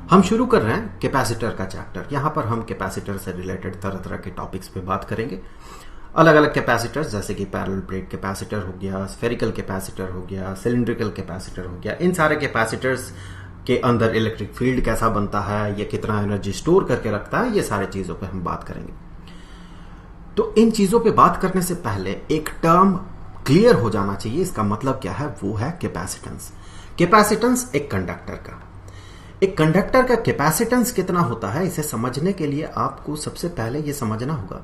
हम शुरू कर रहे हैं कैपेसिटर का चैप्टर। यहां पर हम कैपेसिटर से रिलेटेड तरह तरह के टॉपिक्स पे बात करेंगे। अलग अलग कैपेसिटर्स जैसे कि पैरेलल प्लेट कैपेसिटर हो गया, स्फेरिकल कैपेसिटर हो गया, सिलिंड्रिकल कैपेसिटर हो गया, इन सारे कैपेसिटर्स के अंदर इलेक्ट्रिक फील्ड कैसा बनता है, ये कितना एनर्जी स्टोर करके रखता है, ये सारे चीजों पे हम बात करेंगे। तो इन चीजों पे बात करने से पहले एक टर्म क्लियर हो जाना चाहिए, इसका मतलब क्या है, वो है कैपेसिटेंस। कैपेसिटेंस एक कंडक्टर का कैपेसिटेंस कितना होता है, इसे समझने के लिए आपको सबसे पहले यह समझना होगा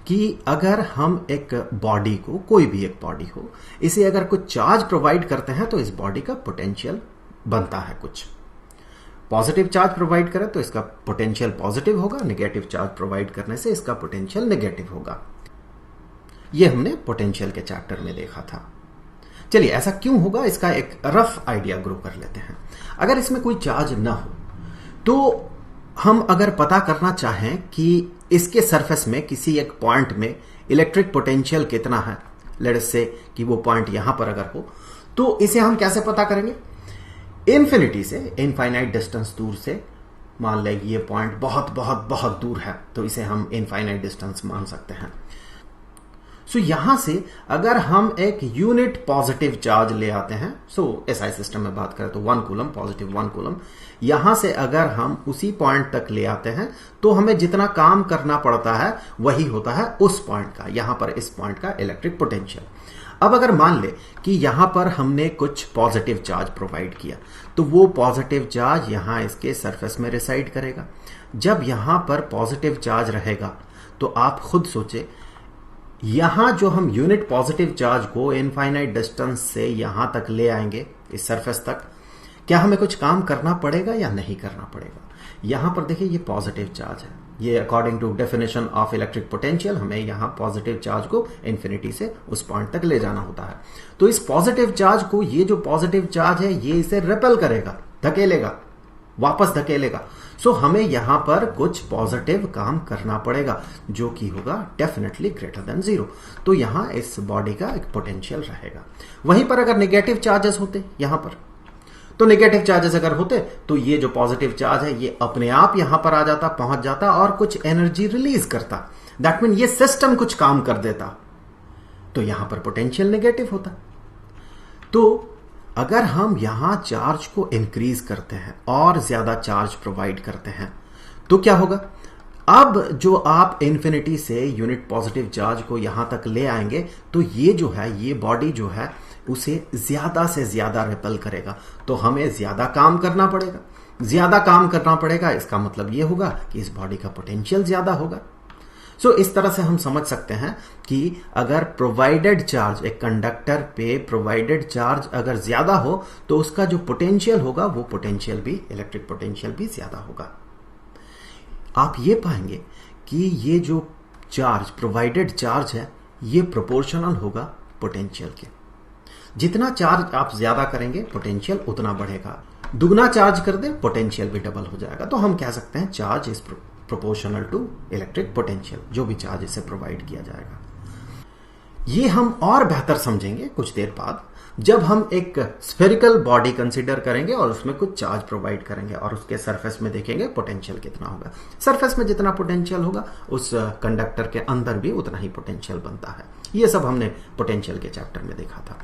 कि अगर हम एक बॉडी को, कोई भी एक बॉडी हो, इसे अगर कुछ चार्ज प्रोवाइड करते हैं तो इस बॉडी का पोटेंशियल बनता है। कुछ पॉजिटिव चार्ज प्रोवाइड करें तो इसका पोटेंशियल पॉजिटिव होगा, नेगेटिव चार्ज प्रोवाइड करने से इसका पोटेंशियल नेगेटिव होगा। यह हमने पोटेंशियल के चैप्टर में देखा था। चलिए, ऐसा क्यों होगा, इसका एक रफ आइडिया ग्रो कर लेते हैं। अगर इसमें कोई चार्ज ना हो तो हम अगर पता करना चाहें कि इसके सरफेस में किसी एक पॉइंट में इलेक्ट्रिक पोटेंशियल कितना है, लेट्स से कि वो पॉइंट यहां पर अगर हो, तो इसे हम कैसे पता करेंगे? इन्फिनिटी से, इनफाइनाइट डिस्टेंस दूर से, मान लें ये पॉइंट बहुत बहुत बहुत दूर है तो इसे हम इनफाइनाइट डिस्टेंस मान सकते हैं। सो यहां से अगर हम एक यूनिट पॉजिटिव चार्ज ले आते हैं, एसआई सिस्टम में बात करें तो 1 कूलम, पॉजिटिव 1 कूलम, यहां से अगर हम उसी पॉइंट तक ले आते हैं तो हमें जितना काम करना पड़ता है वही होता है उस पॉइंट का, यहां पर इस पॉइंट का इलेक्ट्रिक पोटेंशियल। अब अगर मान ले कि यहां पर हमने कुछ पॉजिटिव चार्ज प्रोवाइड किया तो वो पॉजिटिव चार्ज यहां इसके सरफेस में रिसाइड करेगा। जब यहां पर पॉजिटिव चार्ज रहेगा तो आप खुद सोचे, यहां जो हम यूनिट पॉजिटिव चार्ज को इनफाइनाइट डिस्टेंस से यहां तक ले आएंगे, इस सरफेस तक, क्या हमें कुछ काम करना पड़ेगा या नहीं करना पड़ेगा? यहां पर देखिए ये पॉजिटिव चार्ज है, ये according to definition of electric potential हमें यहां पॉजिटिव चार्ज को इन्फिनिटी से उस पॉइंट तक ले जाना होता है। तो इस पॉजिटिव चार्ज को, ये जो पॉजिटिव चार्ज है, ये इसे रिपेल करेगा, धकेलेगा, वापस धकेलेगा। सो हमें यहां पर कुछ पॉजिटिव काम करना पड़ेगा जो कि होगा डेफिनेटली ग्रेटर देन 0। तो यहां इस बॉडी का एक पोटेंशियल रहेगा। वहीं पर अगर नेगेटिव चार्जेस होते यहां पर, तो नेगेटिव चार्जेस अगर होते तो ये जो पॉजिटिव चार्ज है ये अपने आप यहां पर आ जाता, पहुंच जाता और कुछ एनर्जी रिलीज करता। दैट मीन ये सिस्टम कुछ काम कर देता, तो यहां पर पोटेंशियल नेगेटिव होता। तो अगर हम यहां चार्ज को इंक्रीज करते हैं और ज्यादा चार्ज प्रोवाइड करते हैं तो क्या होगा? अब जो आप इन्फिनिटी से यूनिट पॉजिटिव चार्ज को यहां तक ले आएंगे तो ये जो है, ये बॉडी जो है उसे ज्यादा से ज्यादा रिपेल करेगा, तो हमें ज्यादा काम करना पड़ेगा। ज्यादा काम करना पड़ेगा, इसका मतलब ये होगा कि इस बॉडी का पोटेंशियल ज्यादा होगा। इस तरह से हम समझ सकते हैं कि अगर प्रोवाइडेड चार्ज, एक कंडक्टर पे प्रोवाइडेड चार्ज अगर ज्यादा हो तो उसका जो पोटेंशियल होगा वो पोटेंशियल भी, इलेक्ट्रिक पोटेंशियल भी ज्यादा होगा। आप ये पाएंगे कि ये जो चार्ज, प्रोवाइडेड चार्ज है, ये प्रोपोर्शनल होगा पोटेंशियल के। जितना चार्ज आप ज्यादा करेंगे पोटेंशियल उतना बढ़ेगा। दुगना चार्ज कर दे पोटेंशियल भी डबल हो जाएगा। तो हम कह सकते हैं charge is proportional to electric potential, जो भी चार्ज इसे प्रोवाइड किया जाएगा। ये हम और बेहतर समझेंगे कुछ देर बाद जब हम एक स्फेरिकल बॉडी कंसीडर करेंगे और उसमें कुछ चार्ज प्रोवाइड करेंगे और उसके सरफेस में देखेंगे पोटेंशियल कितना होगा। सरफेस में जितना पोटेंशियल होगा उस कंडक्टर के अंदर भी उतना ही पोटेंशियल बनता है। ये सब हमने पोटेंशियल के चैप्टर में देखा था।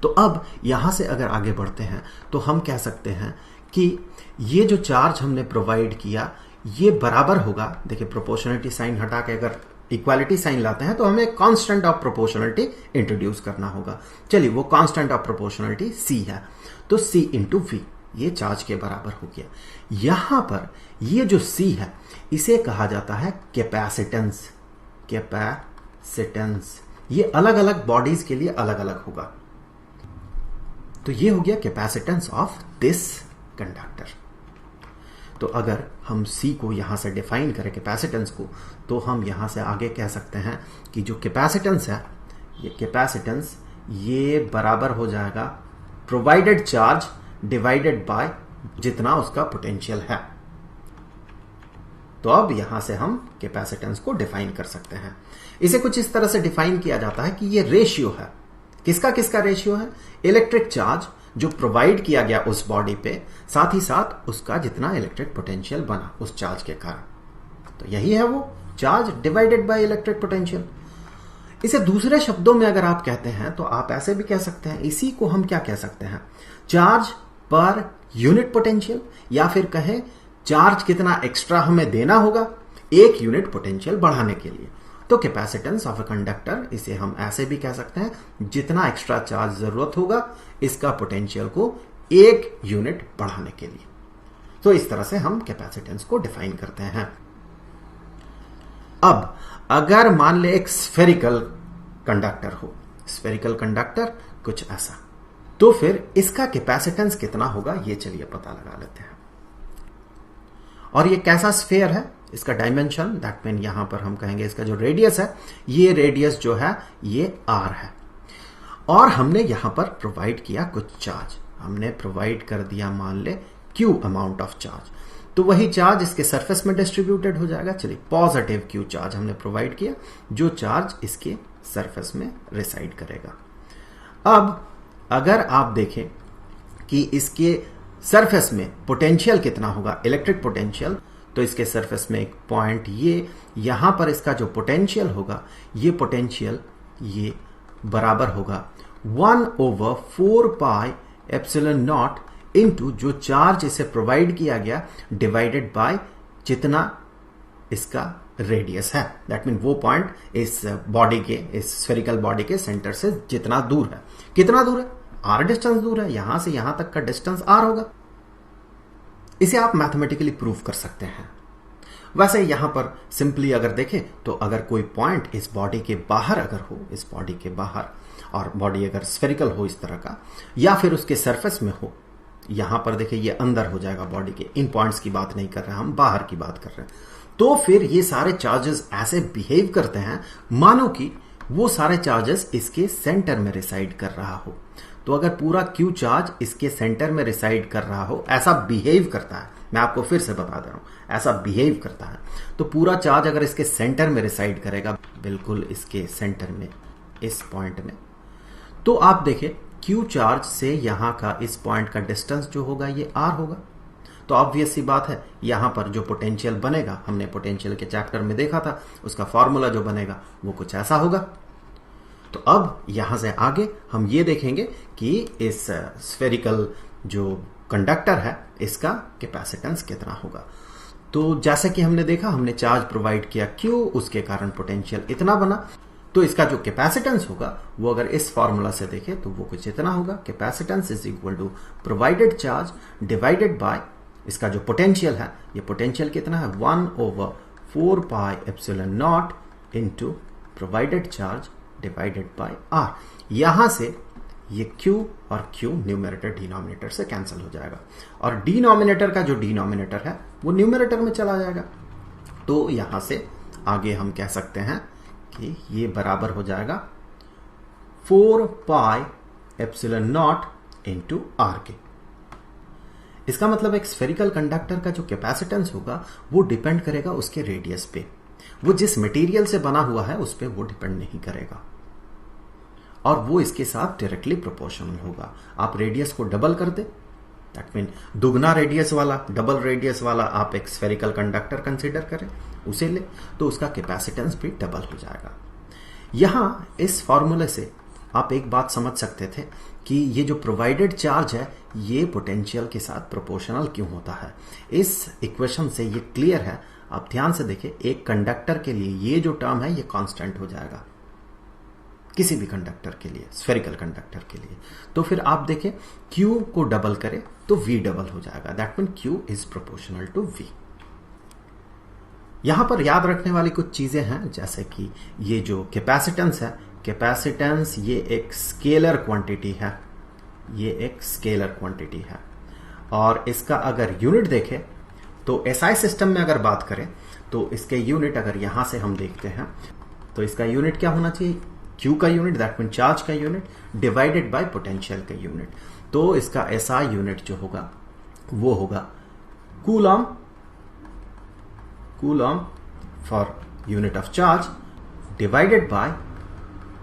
तो अब यहां से अगर आगे बढ़ते हैं तो हम कह सकते हैं कि ये जो चार्ज हमने प्रोवाइड किया ये बराबर होगा। देखिए, प्रोपोर्शनलिटी साइन हटा के अगर इक्वालिटी साइन लाते हैं तो हमें कांस्टेंट ऑफ प्रोपोर्शनलिटी इंट्रोड्यूस करना होगा। चलिए, वो कांस्टेंट ऑफ प्रोपोर्शनलिटी C है, तो C इंटू V ये चार्ज के बराबर हो गया। यहां पर ये जो C है इसे कहा जाता है कैपेसिटेंस। कैपेसिटेंस ये अलग अलग बॉडीज के लिए अलग अलग होगा। तो ये हो गया कैपेसिटेंस ऑफ दिस कंडक्टर। तो अगर हम C को यहां से डिफाइन करें कैपेसिटेंस को, तो हम यहां से आगे कह सकते हैं कि जो कैपेसिटेंस है, ये कैपेसिटेंस ये बराबर हो जाएगा प्रोवाइडेड चार्ज डिवाइडेड बाय जितना उसका पोटेंशियल है। तो अब यहां से हम कैपेसिटेंस को डिफाइन कर सकते हैं। इसे कुछ इस तरह से डिफाइन किया जाता है कि ये रेशियो है। किसका किसका रेशियो है? इलेक्ट्रिक चार्ज जो प्रोवाइड किया गया उस बॉडी पे, साथ ही साथ उसका जितना इलेक्ट्रिक पोटेंशियल बना उस चार्ज के कारण। तो यही है वो charge divided by electric potential. इसे दूसरे शब्दों में अगर आप कहते हैं तो आप ऐसे भी कह सकते हैं, इसी को हम क्या कह सकते हैं, चार्ज पर यूनिट पोटेंशियल, या फिर कहें चार्ज कितना एक्स्ट्रा हमें देना होगा एक यूनिट पोटेंशियल बढ़ाने के लिए। तो कैपेसिटेंस ऑफ ए कंडक्टर, इसे हम ऐसे भी कह सकते हैं, जितना एक्स्ट्रा चार्ज जरूरत होगा इसका पोटेंशियल को एक यूनिट बढ़ाने के लिए। तो इस तरह से हम कैपेसिटेंस को डिफाइन करते हैं। अब अगर मान ले एक स्फेरिकल कंडक्टर हो, स्फेरिकल कंडक्टर कुछ ऐसा, तो फिर इसका कैपेसिटेंस कितना होगा ये चलिए पता लगा लेते हैं। और ये कैसा स्फेयर है, इसका डायमेंशन, दैट मीन यहां पर हम कहेंगे इसका जो रेडियस है, ये रेडियस जो है ये r है। और हमने यहां पर प्रोवाइड किया कुछ चार्ज, हमने प्रोवाइड कर दिया मान ले q अमाउंट ऑफ चार्ज, तो वही चार्ज इसके सरफेस में डिस्ट्रीब्यूटेड हो जाएगा। चलिए पॉजिटिव q चार्ज हमने प्रोवाइड किया, जो चार्ज इसके सरफेस में रिसाइड करेगा। अब अगर आप देखें कि इसके सरफेस में पोटेंशियल कितना होगा, इलेक्ट्रिक पोटेंशियल, तो इसके सरफेस में एक पॉइंट, ये यहां पर इसका जो पोटेंशियल होगा, ये पोटेंशियल ये बराबर होगा 1/4 पाई एप्सिलॉन नॉट इनटू जो चार्ज इसे प्रोवाइड किया गया डिवाइडेड बाय जितना इसका रेडियस है। दैट मीन वो पॉइंट इस बॉडी के, इस स्फेरिकल बॉडी के सेंटर से जितना दूर है। कितना दूर है, r डिस्टेंस दूर है, यहां से यहां तक का डिस्टेंस r होगा। इसे आप मैथमेटिकली प्रूव कर सकते हैं। वैसे यहां पर सिंपली अगर देखें तो अगर कोई पॉइंट इस बॉडी के बाहर अगर हो, इस बॉडी के बाहर, और बॉडी अगर स्फेरिकल हो इस तरह का, या फिर उसके सरफेस में हो, यहां पर देखिए ये अंदर हो जाएगा बॉडी के, इन पॉइंट्स की बात नहीं कर रहे हैं हम, बाहर की बात कर रहे हैं, तो फिर ये सारे चार्जेस ऐसे बिहेव करते हैं मानो कि वो सारे चार्जेस इसके सेंटर में रिसाइड कर रहा हो। तो अगर पूरा क्यू चार्ज इसके सेंटर में रिसाइड कर रहा हो, ऐसा बिहेव करता है, मैं आपको फिर से बता दे रहा हूं, ऐसा बिहेव करता है, तो पूरा चार्ज अगर इसके सेंटर में रिसाइड करेगा, बिल्कुल इसके सेंटर में, इस पॉइंट में, तो आप देखें क्यू चार्ज से यहां का इस पॉइंट का डिस्टेंस जो होगा ये r होगा। तो ऑब्वियस सी बात है, यहां पर जो पोटेंशियल बनेगा, हमने पोटेंशियल के चैप्टर में देखा था, उसका फॉर्मूला जो बनेगा वो कुछ ऐसा होगा। तो अब यहां से आगे हम ये देखेंगे कि इस स्फेरिकल जो कंडक्टर है इसका कैपेसिटेंस कितना होगा। तो जैसे कि हमने देखा, हमने चार्ज प्रोवाइड किया Q, उसके कारण पोटेंशियल इतना बना, तो इसका जो कैपेसिटेंस होगा वो अगर इस फॉर्मूला से देखें तो वो कुछ इतना होगा, capacitance is equal to provided charge divided by इसका जो पोटेंशियल है, ये पोटेंशियल कितना है 1/4 pi epsilon naught into provided charge divided by r। यहां से ये q और q न्यूमरेटर डिनोमिनेटर से कैंसिल हो जाएगा, और डिनोमिनेटर का जो डिनोमिनेटर है वो न्यूमरेटर में चला जाएगा। तो यहां से आगे हम कह सकते हैं कि ये बराबर हो जाएगा 4 पाई एप्सिलॉन नॉट इनटू r के। इसका मतलब एक स्फेरिकल कंडक्टर का जो कैपेसिटेंस होगा वो डिपेंड करेगा उसके रेडियस पे, वो जिस मटेरियल से बना हुआ है उस पे वो डिपेंड नहीं करेगा, और वो इसके साथ डायरेक्टली प्रोपोर्शनल होगा। आप रेडियस को डबल कर दे, दैट मीन दुगना रेडियस वाला, डबल रेडियस वाला आप एक स्फेरिकल कंडक्टर कंसीडर करें, उसे ले, तो उसका कैपेसिटेंस भी डबल हो जाएगा। यहां इस फॉर्मूले से आप एक बात समझ सकते थे कि ये जो प्रोवाइडेड चार्ज है ये पोटेंशियल के साथ प्रोपोर्शनल क्यों होता है। इस इक्वेशन से ये क्लियर है। आप ध्यान से देखें, एक कंडक्टर के लिए ये जो टर्म है ये कांस्टेंट हो जाएगा, किसी भी कंडक्टर के लिए, स्फेरिकल कंडक्टर के लिए। तो फिर आप देखें Q को डबल करें तो V डबल हो जाएगा, that mean Q is proportional to V। यहां पर याद रखने वाली कुछ चीजें हैं, जैसे कि ये जो कैपेसिटेंस है, कैपेसिटेंस ये एक स्केलर क्वांटिटी है, ये एक स्केलर क्वांटिटी है, और इसका अगर यूनिट देखें तो SI सिस्टम में अगर बात करें तो इसके यूनिट अगर यहां से हम देखते हैं तो इसका यूनिट क्या होना चाहिए, Q का यूनिट, दैट मीन चार्ज का यूनिट डिवाइडेड बाय पोटेंशियल का यूनिट। तो इसका SI यूनिट जो होगा वो होगा coulomb, coulomb for unit of charge divided bye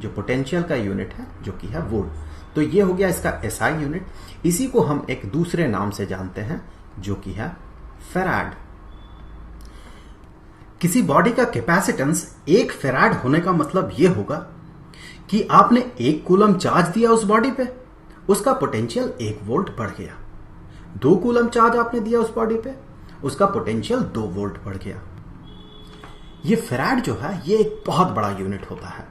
जो पोटेंशियल का यूनिट है जो कि है वोल्ट। तो ये हो गया इसका एसआई यूनिट। इसी को हम एक दूसरे नाम से जानते हैं जो कि है फेराड। किसी बॉडी का कैपेसिटेंस 1 फेराड होने का मतलब यह होगा कि आपने 1 कूलम चार्ज दिया उस बॉडी पे, उसका पोटेंशियल 1 वोल्ट बढ़ गया। 2 कूलम चार्ज आपने दिया उस बॉडी पे, उसका पोटेंशियल 2 वोल्ट बढ़ गया। ये फेराड जो है ये एक बहुत बड़ा यूनिट होता है।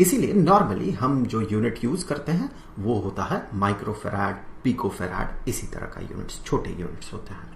इसीलिए नॉर्मली हम जो यूनिट यूज करते हैं वो होता है माइक्रो फेराड, पिको फेराड, इसी तरह का यूनिट्स, छोटे यूनिट्स होते हैं।